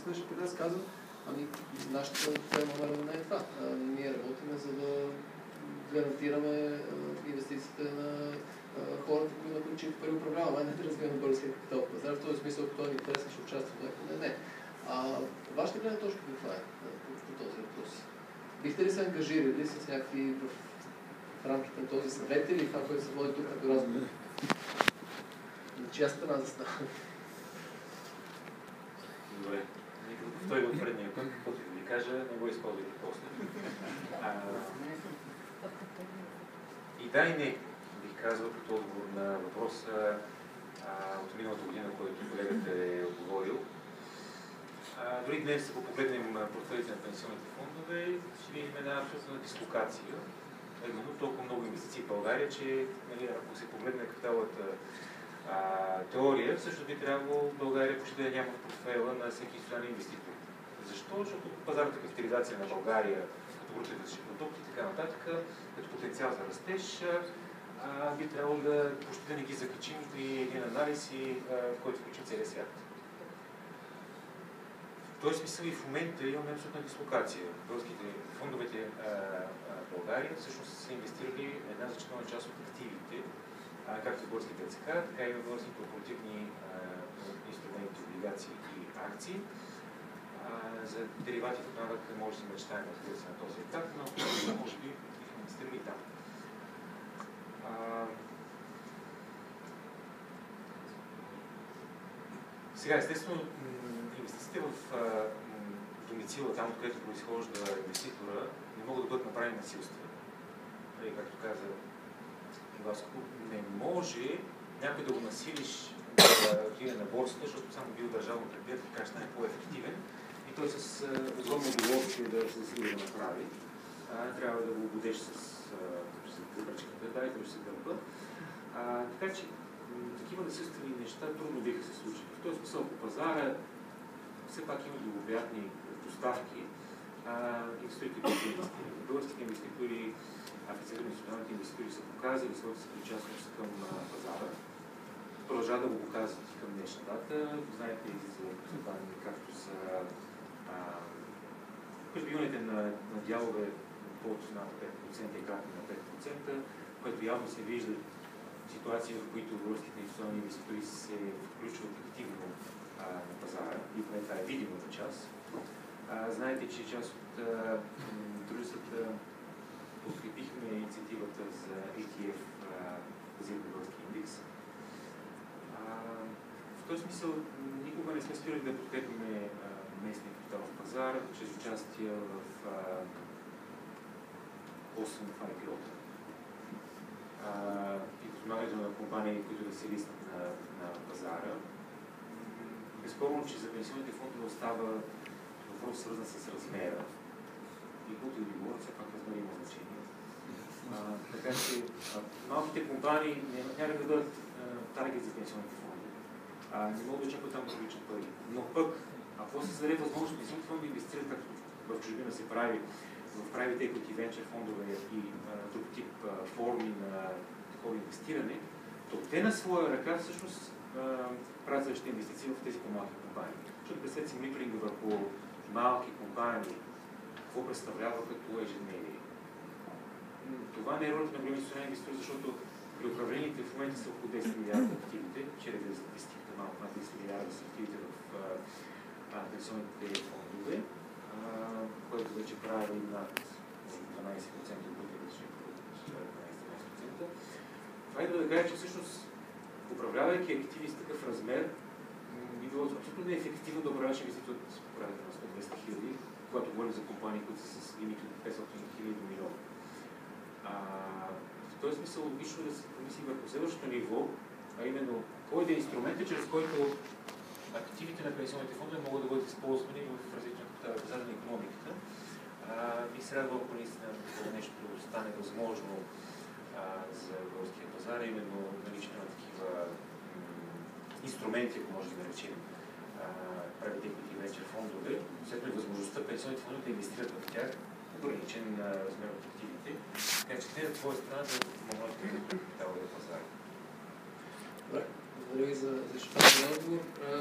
излъжа, къде аз казвам, нашата цел номер не е това. Ние работиме, за да гарантираме инвестициите на хората, които пари управляваме, не да развиваме българския капитал пазар. В този смисъл, ако той ни интересен, ще участва. Не. Вашата гледна точка каква е по този въпрос? Бихте ли се ангажирали с някакви в рамките на този съвет или това, което се води тук като разговор? На чия страна застава? Добре. Нека да повторя от предния път, каквото да ви кажа, не го използвайте после. И да и не, бих казал, като отговор на въпроса от миналата година, който колегата е отговорил. Дори днес, ако погледнем портфелите на пенсионните фондове, ще видим една абсолютна дислокация. Именно толкова много инвестиции в България, че ако се погледне капиталовата теория, също би трябвало България почти да няма в портфела на всеки институционален инвеститор. Защо? Защото пазарната капитализация на България, като брутен вътрешен продукт и така нататък, като потенциал за растеж, би трябвало да почти да не ги закачим при един анализ, който включва целия свят. В този смисъл и в момента имаме абсолютна дислокация. Българските фондовете в България всъщност са инвестирали една значителна част от активите, както в българските ДЦК, така и в българските корпоративни инструменти, облигации и акции. За дериватите нататък може да се мечтаем, разбира се, на този етап, но може би бихме инвестирали там. Сега, естествено, инвестициите в домицила, там, откъдето произхожда инвеститора, не могат да бъдат направени насилствено. Както каза Иваско, не може някой да го насилиш да отиде на борсата, защото само бил държавно предприятие, така ще стане по-ефективен и той с огромно удоволствие да се засили да направи. Трябва да го обудеш с бръчката, да, и той ще се дърпа. Така че такива насилствени неща трудно биха се случили. В този смисъл по пазара все пак има благоприятни доставки. Българските инвеститори, официални институционалните инвеститори са показали своята съпричастност към пазара. Продължават да го показват и към днешна дата. Знаете и за данни, както са придобиването на дялове под над 5% и кратни на 5%, което явно се вижда ситуации, в които българските инвестиционни инвеститори се включват активно на пазара и поне това е видимата част. Знаете, че част от дружествата подкрепихме инициативата за ETF базиран български индекс. В този смисъл никога не сме спирали да подкрепиме местния капиталов пазар чрез участие в 8 IPO-та. И подпомагането на компании, които да се листят на пазара. Безспорно, че за пенсионните фондове остава въпрос свързан с размера. И които и говорят, все пак размер има значение. Така че малките компании няма да бъдат таргет за пенсионните фондове. Не могат да очакват там да получат пари. Но пък, ако се зададе възможност пенсионните фондове инвестират, както в чужбина се прави, в private equity, venture фондове и друг тип форми на такова инвестиране, то те на своя ръка всъщност правят същите инвестиции в тези по-малки компании. Защото представете си мониторинга върху малки компании, какво представлява като ежедневие. Това не е ролята на големи институционални инвеститори, защото при управлението в момента са около 10 милиарда активите, вчера ви статистиката малко над 10 милиарда са активите в пенсионните фондове, което вече прави над 12% от брутния вътрешен продукт, 12-13%. Това е да кажа, че всъщност управлявайки активи с такъв размер, би било абсолютно неефективно да управляваш инвестиции от порядъка на 100-200 хиляди, когато говорим за компании, които са с лимит от 500 хиляди до милиона. В този смисъл логично да се помисли върху следващото ниво, а именно кой да е инструментът, чрез който активите на пенсионните фондове могат да бъдат използвани в развитието на пазара на икономиката. Би се радвало, ако наистина нещо стане възможно за българския пазар, именно наличие на такива инструменти, ако може да наречем, private equity venture фондове, след това и възможността пенсионните фондове да инвестират в тях, ограничен размер от активите, така че те от своя страна да помогнат да капиталовия пазар. Добре, благодаря ви за изчерпателния отговор.